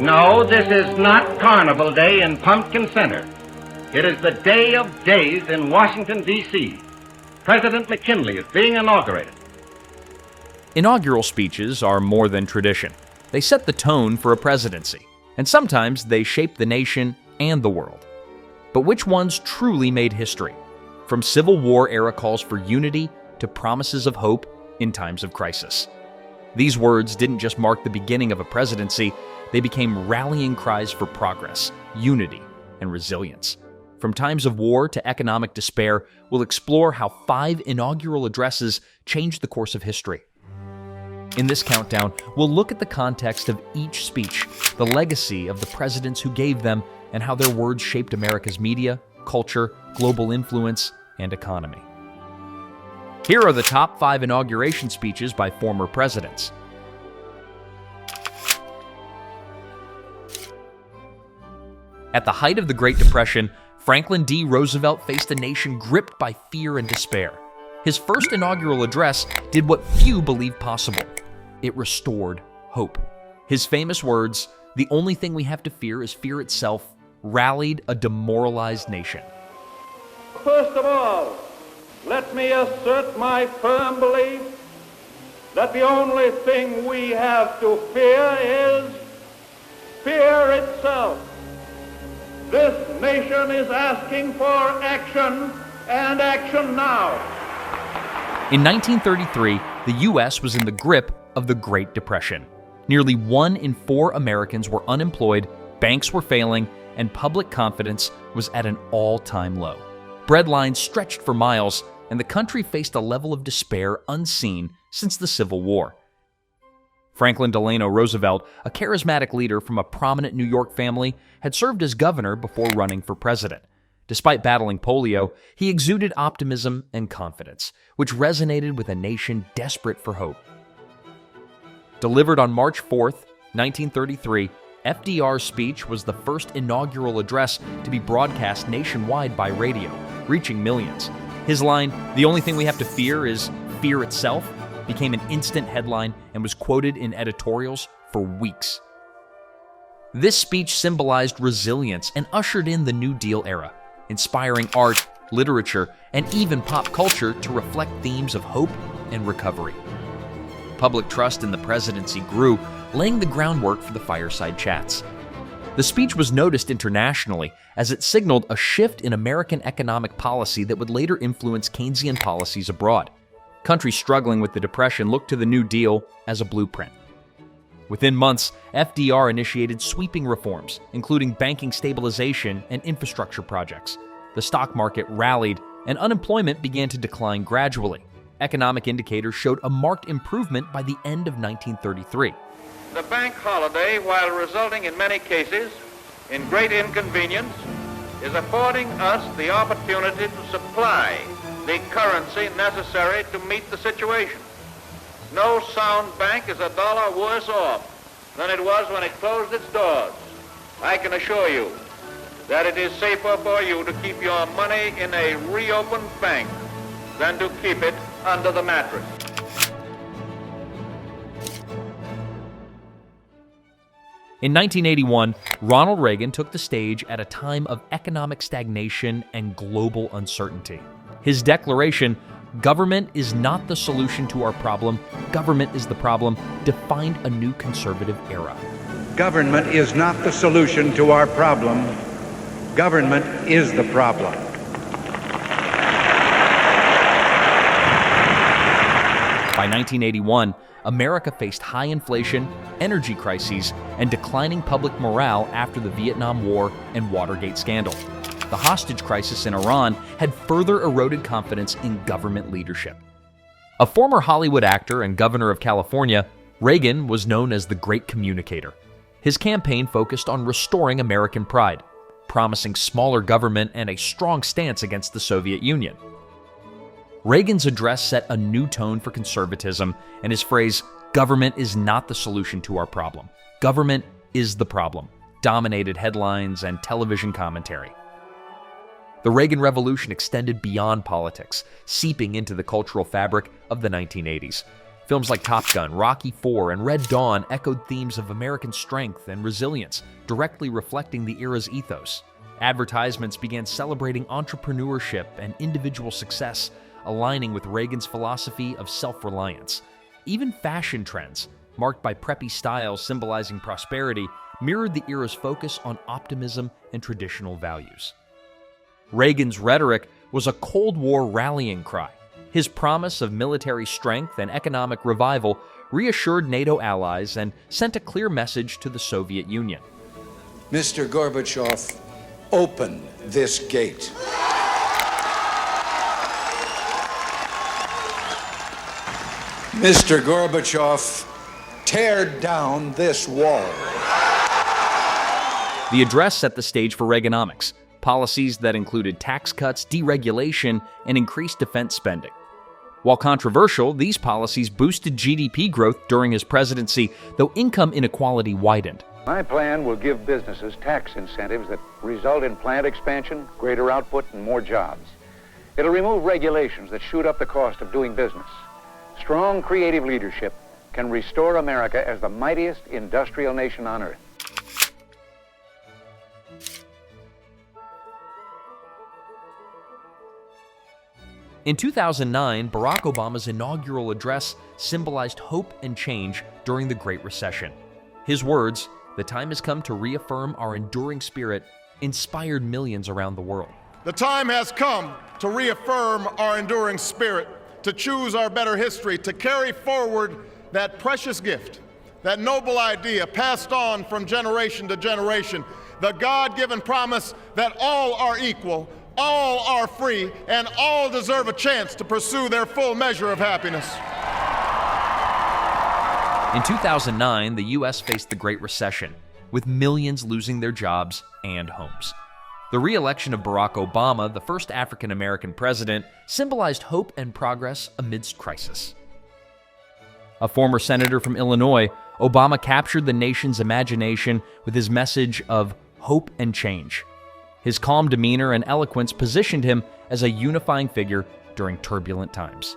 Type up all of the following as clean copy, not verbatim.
No, this is not Carnival Day in Pumpkin Center. It is the day of days in Washington, D.C. President McKinley is being inaugurated. Inaugural speeches are more than tradition. They set the tone for a presidency, and sometimes they shape the nation and the world. But which ones truly made history? From Civil War-era calls for unity to promises of hope in times of crisis. These words didn't just mark the beginning of a presidency, they became rallying cries for progress, unity, and resilience. From times of war to economic despair, we'll explore how 5 inaugural addresses changed the course of history. In this countdown, we'll look at the context of each speech, the legacy of the presidents who gave them, and how their words shaped America's media, culture, global influence, and economy. Here are the top 5 inauguration speeches by former presidents. At the height of the Great Depression, Franklin D. Roosevelt faced a nation gripped by fear and despair. His first inaugural address did what few believed possible. It restored hope. His famous words, "The only thing we have to fear is fear itself," rallied a demoralized nation. First of all, let me assert my firm belief that the only thing we have to fear is fear itself. This nation is asking for action, and action now. In 1933, the U.S. was in the grip of the Great Depression. Nearly 1 in 4 Americans were unemployed, banks were failing, and public confidence was at an all-time low. Bread lines stretched for miles, and the country faced a level of despair unseen since the Civil War. Franklin Delano Roosevelt, a charismatic leader from a prominent New York family, had served as governor before running for president. Despite battling polio, he exuded optimism and confidence, which resonated with a nation desperate for hope. Delivered on March 4th, 1933, FDR's speech was the first inaugural address to be broadcast nationwide by radio, reaching millions. His line, "The only thing we have to fear is fear itself," became an instant headline and was quoted in editorials for weeks. This speech symbolized resilience and ushered in the New Deal era, inspiring art, literature, and even pop culture to reflect themes of hope and recovery. Public trust in the presidency grew, laying the groundwork for the fireside chats. The speech was noticed internationally as it signaled a shift in American economic policy that would later influence Keynesian policies abroad. Countries struggling with the Depression looked to the New Deal as a blueprint. Within months, FDR initiated sweeping reforms, including banking stabilization and infrastructure projects. The stock market rallied, and unemployment began to decline gradually. Economic indicators showed a marked improvement by the end of 1933. The bank holiday, while resulting in many cases in great inconvenience, is affording us the opportunity to supply the currency necessary to meet the situation. No sound bank is $1 worse off than it was when it closed its doors. I can assure you that it is safer for you to keep your money in a reopened bank than to keep it under the mattress. In 1981, Ronald Reagan took the stage at a time of economic stagnation and global uncertainty. His declaration, "Government is not the solution to our problem, government is the problem," defined a new conservative era. Government is not the solution to our problem, government is the problem. By 1981, America faced high inflation, energy crises, and declining public morale after the Vietnam War and Watergate scandal. The hostage crisis in Iran had further eroded confidence in government leadership. A former Hollywood actor and governor of California, Reagan was known as the Great Communicator. His campaign focused on restoring American pride, promising smaller government and a strong stance against the Soviet Union. Reagan's address set a new tone for conservatism, and his phrase, "Government is not the solution to our problem, government is the problem," dominated headlines and television commentary. The Reagan Revolution extended beyond politics, seeping into the cultural fabric of the 1980s. Films like Top Gun, Rocky IV, and Red Dawn echoed themes of American strength and resilience, directly reflecting the era's ethos. Advertisements began celebrating entrepreneurship and individual success, aligning with Reagan's philosophy of self-reliance. Even fashion trends, marked by preppy styles symbolizing prosperity, mirrored the era's focus on optimism and traditional values. Reagan's rhetoric was a Cold War rallying cry. His promise of military strength and economic revival reassured NATO allies and sent a clear message to the Soviet Union. Mr. Gorbachev, open this gate. Mr. Gorbachev, tear down this wall. The address set the stage for Reaganomics, policies that included tax cuts, deregulation, and increased defense spending. While controversial, these policies boosted GDP growth during his presidency, though income inequality widened. My plan will give businesses tax incentives that result in plant expansion, greater output, and more jobs. It'll remove regulations that shoot up the cost of doing business. Strong creative leadership can restore America as the mightiest industrial nation on earth. In 2009, Barack Obama's inaugural address symbolized hope and change during the Great Recession. His words, "The time has come to reaffirm our enduring spirit," inspired millions around the world. The time has come to reaffirm our enduring spirit, to choose our better history, to carry forward that precious gift, that noble idea passed on from generation to generation, the God-given promise that all are equal, all are free, and all deserve a chance to pursue their full measure of happiness. In 2009, the U.S. faced the Great Recession, with millions losing their jobs and homes. The re-election of Barack Obama, the first African-American president, symbolized hope and progress amidst crisis. A former senator from Illinois, Obama captured the nation's imagination with his message of hope and change. His calm demeanor and eloquence positioned him as a unifying figure during turbulent times.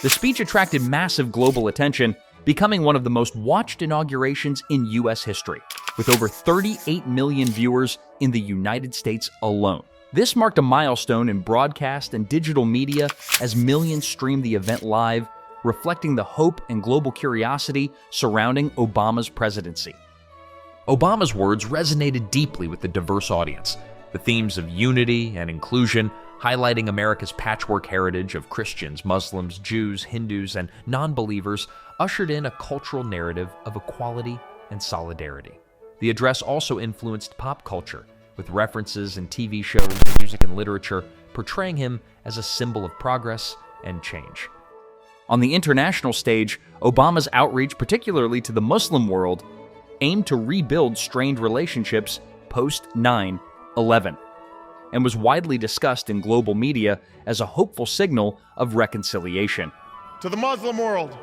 The speech attracted massive global attention, becoming one of the most watched inaugurations in U.S. history, with over 38 million viewers in the United States alone. This marked a milestone in broadcast and digital media as millions streamed the event live, reflecting the hope and global curiosity surrounding Obama's presidency. Obama's words resonated deeply with the diverse audience. The themes of unity and inclusion, highlighting America's patchwork heritage of Christians, Muslims, Jews, Hindus, and non-believers, ushered in a cultural narrative of equality and solidarity. The address also influenced pop culture, with references in TV shows, music, and literature portraying him as a symbol of progress and change. On the international stage, Obama's outreach, particularly to the Muslim world, aimed to rebuild strained relationships post 9/11, and was widely discussed in global media as a hopeful signal of reconciliation. To the Muslim world,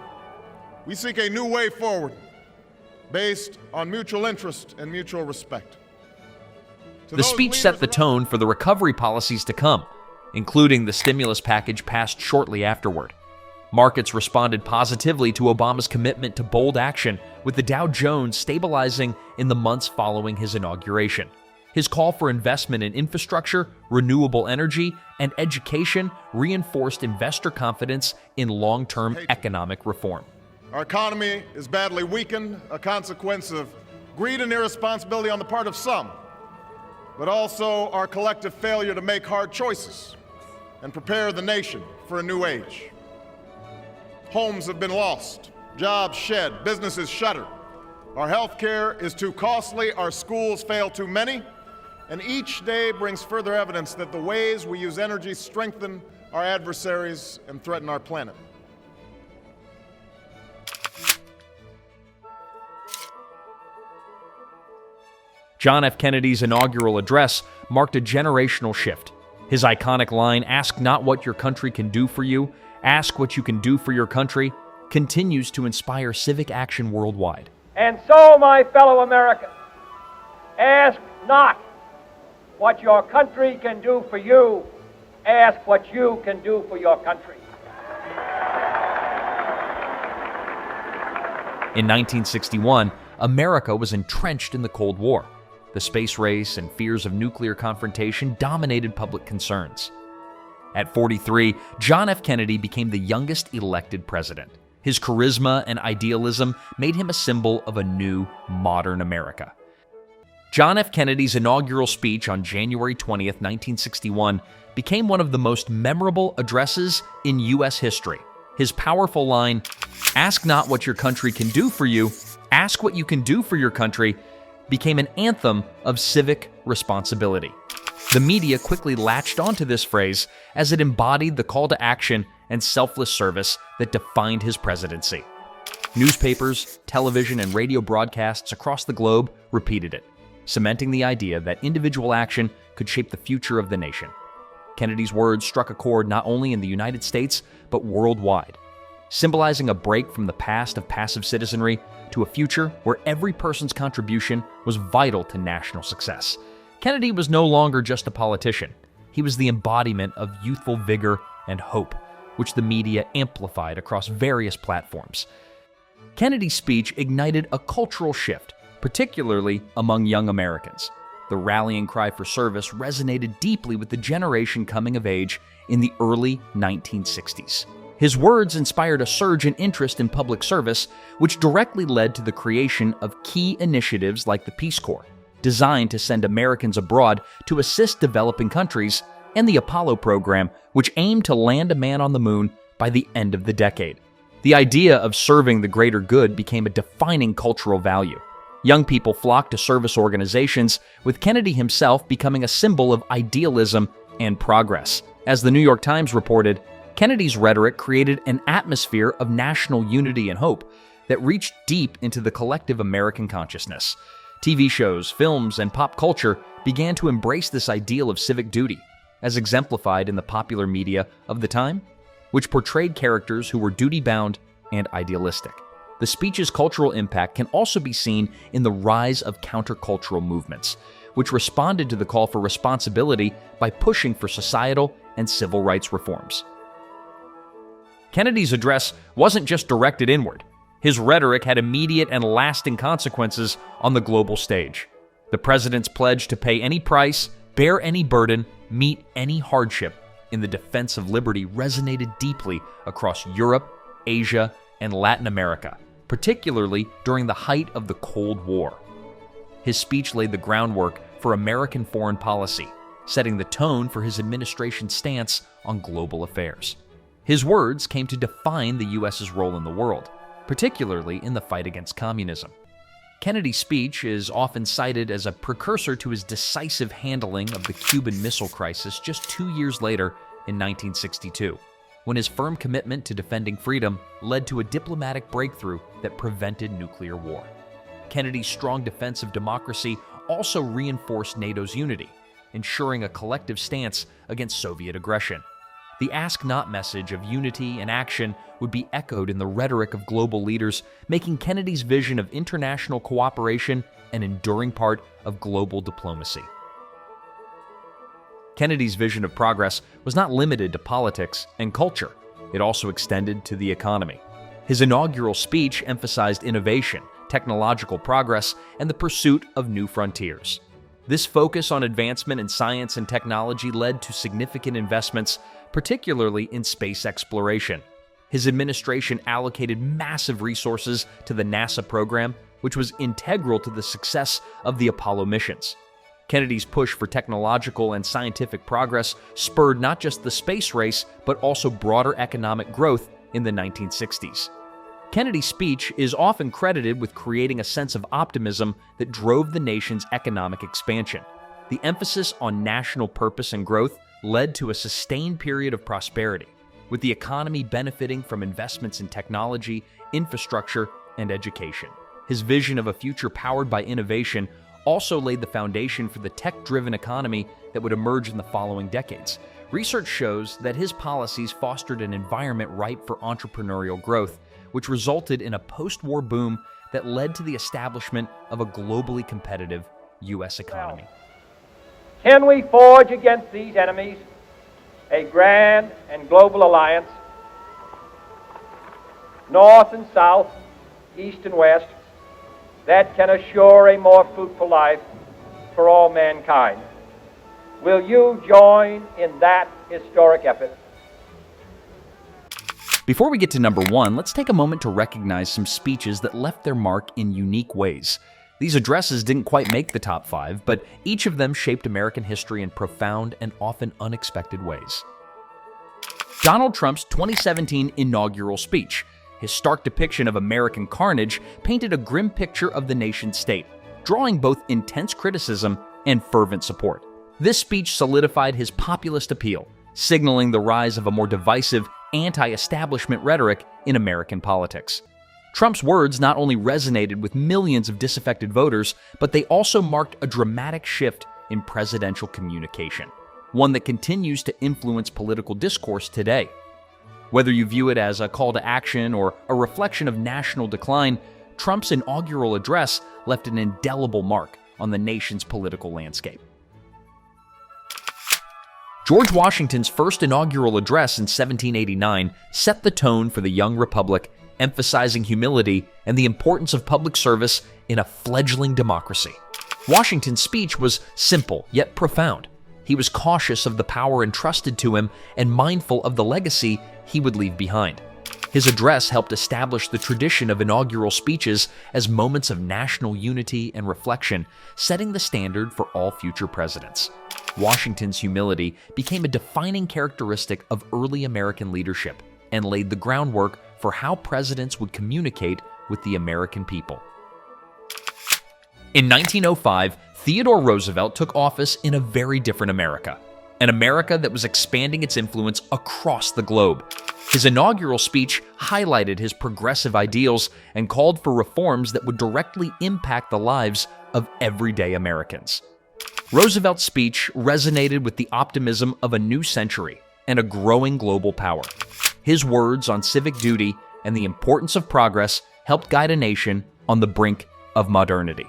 we seek a new way forward based on mutual interest and mutual respect. The speech set the tone for the recovery policies to come, including the stimulus package passed shortly afterward. Markets responded positively to Obama's commitment to bold action, with the Dow Jones stabilizing in the months following his inauguration. His call for investment in infrastructure, renewable energy, and education reinforced investor confidence in long-term economic reform. Our economy is badly weakened, a consequence of greed and irresponsibility on the part of some, but also our collective failure to make hard choices and prepare the nation for a new age. Homes have been lost, jobs shed, businesses shuttered. Our health care is too costly, our schools fail too many, and each day brings further evidence that the ways we use energy strengthen our adversaries and threaten our planet. John F. Kennedy's inaugural address marked a generational shift. His iconic line, "Ask not what your country can do for you, ask what you can do for your country," continues to inspire civic action worldwide. And so, my fellow Americans, ask not what your country can do for you, ask what you can do for your country. In 1961, America was entrenched in the Cold War. The space race and fears of nuclear confrontation dominated public concerns. At 43, John F. Kennedy became the youngest elected president. His charisma and idealism made him a symbol of a new, modern America. John F. Kennedy's inaugural speech on January 20th, 1961, became one of the most memorable addresses in U.S. history. His powerful line, "Ask not what your country can do for you, ask what you can do for your country," became an anthem of civic responsibility. The media quickly latched onto this phrase as it embodied the call to action and selfless service that defined his presidency. Newspapers, television, and radio broadcasts across the globe repeated it, cementing the idea that individual action could shape the future of the nation. Kennedy's words struck a chord not only in the United States, but worldwide, symbolizing a break from the past of passive citizenry to a future where every person's contribution was vital to national success. Kennedy was no longer just a politician. He was the embodiment of youthful vigor and hope, which the media amplified across various platforms. Kennedy's speech ignited a cultural shift, particularly among young Americans. The rallying cry for service resonated deeply with the generation coming of age in the early 1960s. His words inspired a surge in interest in public service, which directly led to the creation of key initiatives like the Peace Corps, designed to send Americans abroad to assist developing countries, and the Apollo program, which aimed to land a man on the moon by the end of the decade. The idea of serving the greater good became a defining cultural value. Young people flocked to service organizations, with Kennedy himself becoming a symbol of idealism and progress. As the New York Times reported, Kennedy's rhetoric created an atmosphere of national unity and hope that reached deep into the collective American consciousness. TV shows, films, and pop culture began to embrace this ideal of civic duty, as exemplified in the popular media of the time, which portrayed characters who were duty-bound and idealistic. The speech's cultural impact can also be seen in the rise of countercultural movements, which responded to the call for responsibility by pushing for societal and civil rights reforms. Kennedy's address wasn't just directed inward. His rhetoric had immediate and lasting consequences on the global stage. The president's pledge to pay any price, bear any burden, meet any hardship in the defense of liberty resonated deeply across Europe, Asia, and Latin America, particularly during the height of the Cold War. His speech laid the groundwork for American foreign policy, setting the tone for his administration's stance on global affairs. His words came to define the U.S.'s role in the world, particularly in the fight against communism. Kennedy's speech is often cited as a precursor to his decisive handling of the Cuban Missile Crisis just 2 years later in 1962, when his firm commitment to defending freedom led to a diplomatic breakthrough that prevented nuclear war. Kennedy's strong defense of democracy also reinforced NATO's unity, ensuring a collective stance against Soviet aggression. The Ask Not message of unity and action would be echoed in the rhetoric of global leaders, making Kennedy's vision of international cooperation an enduring part of global diplomacy. Kennedy's vision of progress was not limited to politics and culture. It also extended to the economy. His inaugural speech emphasized innovation, technological progress, and the pursuit of new frontiers. This focus on advancement in science and technology led to significant investments, particularly in space exploration. His administration allocated massive resources to the NASA program, which was integral to the success of the Apollo missions. Kennedy's push for technological and scientific progress spurred not just the space race, but also broader economic growth in the 1960s. Kennedy's speech is often credited with creating a sense of optimism that drove the nation's economic expansion. The emphasis on national purpose and growth led to a sustained period of prosperity, with the economy benefiting from investments in technology, infrastructure, and education. His vision of a future powered by innovation also laid the foundation for the tech-driven economy that would emerge in the following decades. Research shows that his policies fostered an environment ripe for entrepreneurial growth, which resulted in a post-war boom that led to the establishment of a globally competitive U.S. economy. Can we forge against these enemies a grand and global alliance, North and South, East and West, that can assure a more fruitful life for all mankind. Will you join in that historic effort? Before we get to number one, let's take a moment to recognize some speeches that left their mark in unique ways. These addresses didn't quite make the top 5, but each of them shaped American history in profound and often unexpected ways. Donald Trump's 2017 inaugural speech. His stark depiction of American carnage painted a grim picture of the nation-state, drawing both intense criticism and fervent support. This speech solidified his populist appeal, signaling the rise of a more divisive, anti-establishment rhetoric in American politics. Trump's words not only resonated with millions of disaffected voters, but they also marked a dramatic shift in presidential communication, one that continues to influence political discourse today. Whether you view it as a call to action or a reflection of national decline, Trump's inaugural address left an indelible mark on the nation's political landscape. George Washington's first inaugural address in 1789 set the tone for the young republic, emphasizing humility and the importance of public service in a fledgling democracy. Washington's speech was simple yet profound. He was cautious of the power entrusted to him and mindful of the legacy he would leave behind. His address helped establish the tradition of inaugural speeches as moments of national unity and reflection, setting the standard for all future presidents. Washington's humility became a defining characteristic of early American leadership and laid the groundwork for how presidents would communicate with the American people. In 1905, Theodore Roosevelt took office in a very different America, an America that was expanding its influence across the globe. His inaugural speech highlighted his progressive ideals and called for reforms that would directly impact the lives of everyday Americans. Roosevelt's speech resonated with the optimism of a new century and a growing global power. His words on civic duty and the importance of progress helped guide a nation on the brink of modernity.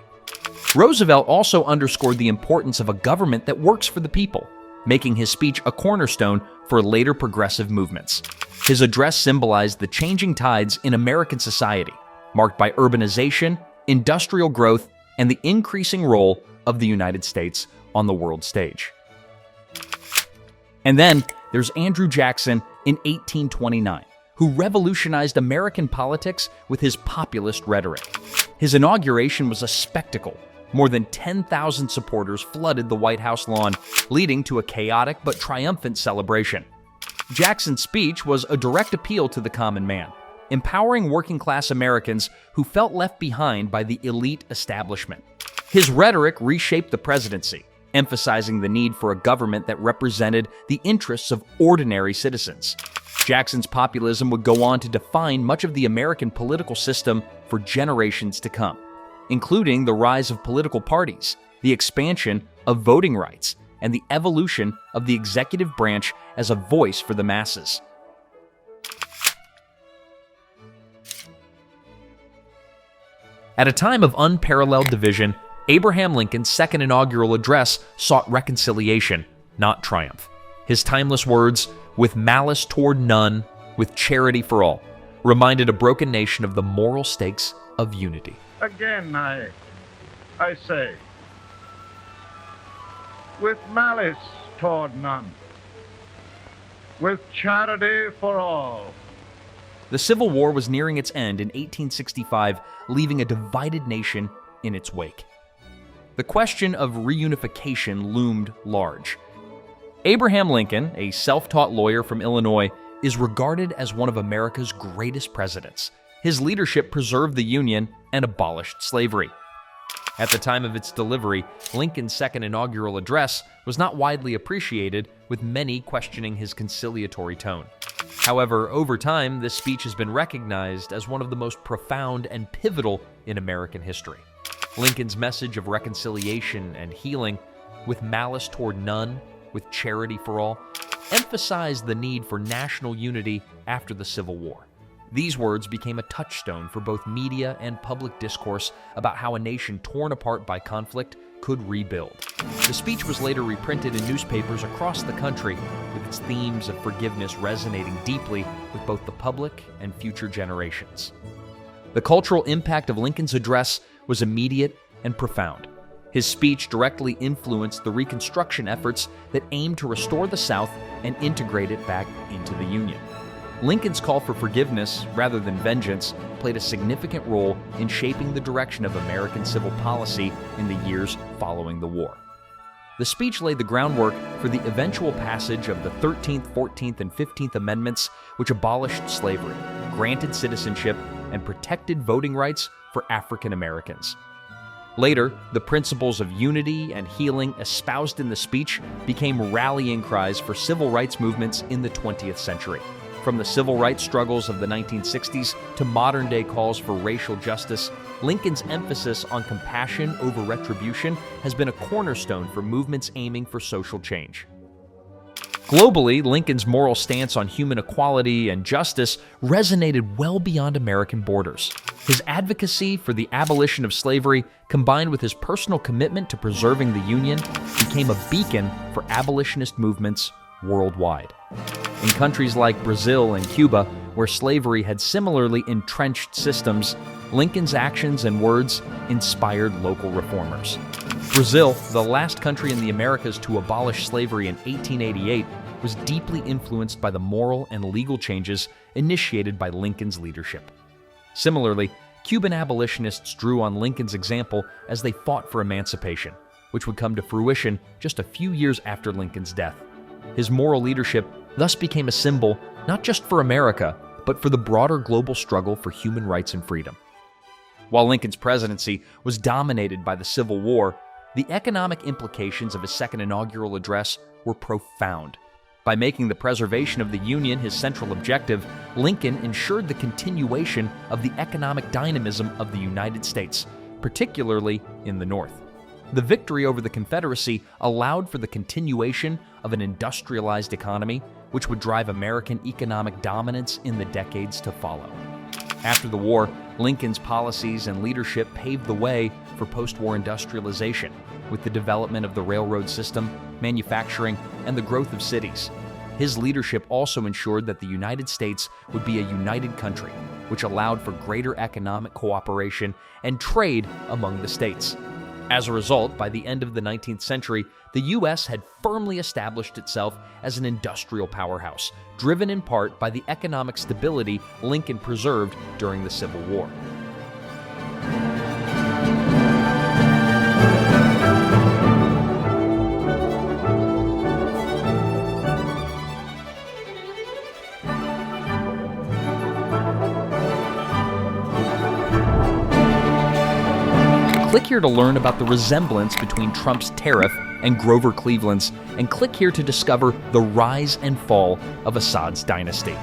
Roosevelt also underscored the importance of a government that works for the people, making his speech a cornerstone for later progressive movements. His address symbolized the changing tides in American society, marked by urbanization, industrial growth, and the increasing role of the United States on the world stage. And then there's Andrew Jackson in 1829, who revolutionized American politics with his populist rhetoric. His inauguration was a spectacle. More than 10,000 supporters flooded the White House lawn, leading to a chaotic but triumphant celebration. Jackson's speech was a direct appeal to the common man, empowering working-class Americans who felt left behind by the elite establishment. His rhetoric reshaped the presidency, emphasizing the need for a government that represented the interests of ordinary citizens. Jackson's populism would go on to define much of the American political system for generations to come, including the rise of political parties, the expansion of voting rights, and the evolution of the executive branch as a voice for the masses. At a time of unparalleled division, Abraham Lincoln's second inaugural address sought reconciliation, not triumph. His timeless words, "with malice toward none, with charity for all," reminded a broken nation of the moral stakes of unity. Again, I say, with malice toward none, with charity for all. The Civil War was nearing its end in 1865, leaving a divided nation in its wake. The question of reunification loomed large. Abraham Lincoln, a self-taught lawyer from Illinois, is regarded as one of America's greatest presidents. His leadership preserved the Union and abolished slavery. At the time of its delivery, Lincoln's second inaugural address was not widely appreciated, with many questioning his conciliatory tone. However, over time, this speech has been recognized as one of the most profound and pivotal in American history. Lincoln's message of reconciliation and healing, with malice toward none, with charity for all, emphasized the need for national unity after the Civil War. These words became a touchstone for both media and public discourse about how a nation torn apart by conflict could rebuild. The speech was later reprinted in newspapers across the country, with its themes of forgiveness resonating deeply with both the public and future generations. The cultural impact of Lincoln's address was immediate and profound. His speech directly influenced the Reconstruction efforts that aimed to restore the South and integrate it back into the Union. Lincoln's call for forgiveness, rather than vengeance, played a significant role in shaping the direction of American civil policy in the years following the war. The speech laid the groundwork for the eventual passage of the 13th, 14th, and 15th Amendments, which abolished slavery, granted citizenship, and protected voting rights for African Americans. Later, the principles of unity and healing espoused in the speech became rallying cries for civil rights movements in the 20th century. From the civil rights struggles of the 1960s to modern-day calls for racial justice, Lincoln's emphasis on compassion over retribution has been a cornerstone for movements aiming for social change. Globally, Lincoln's moral stance on human equality and justice resonated well beyond American borders. His advocacy for the abolition of slavery, combined with his personal commitment to preserving the Union, became a beacon for abolitionist movements worldwide. In countries like Brazil and Cuba, where slavery had similarly entrenched systems, Lincoln's actions and words inspired local reformers. Brazil, the last country in the Americas to abolish slavery in 1888, was deeply influenced by the moral and legal changes initiated by Lincoln's leadership. Similarly, Cuban abolitionists drew on Lincoln's example as they fought for emancipation, which would come to fruition just a few years after Lincoln's death. His moral leadership thus became a symbol not just for America, but for the broader global struggle for human rights and freedom. While Lincoln's presidency was dominated by the Civil War, the economic implications of his second inaugural address were profound. By making the preservation of the Union his central objective, Lincoln ensured the continuation of the economic dynamism of the United States, particularly in the North. The victory over the Confederacy allowed for the continuation of an industrialized economy, which would drive American economic dominance in the decades to follow. After the war, Lincoln's policies and leadership paved the way for post-war industrialization, with the development of the railroad system, manufacturing, and the growth of cities. His leadership also ensured that the United States would be a united country, which allowed for greater economic cooperation and trade among the states. As a result, by the end of the 19th century, the U.S. had firmly established itself as an industrial powerhouse, driven in part by the economic stability Lincoln preserved during the Civil War. Click here to learn about the resemblance between Trump's tariff and Grover Cleveland's, and click here to discover the rise and fall of Assad's dynasty.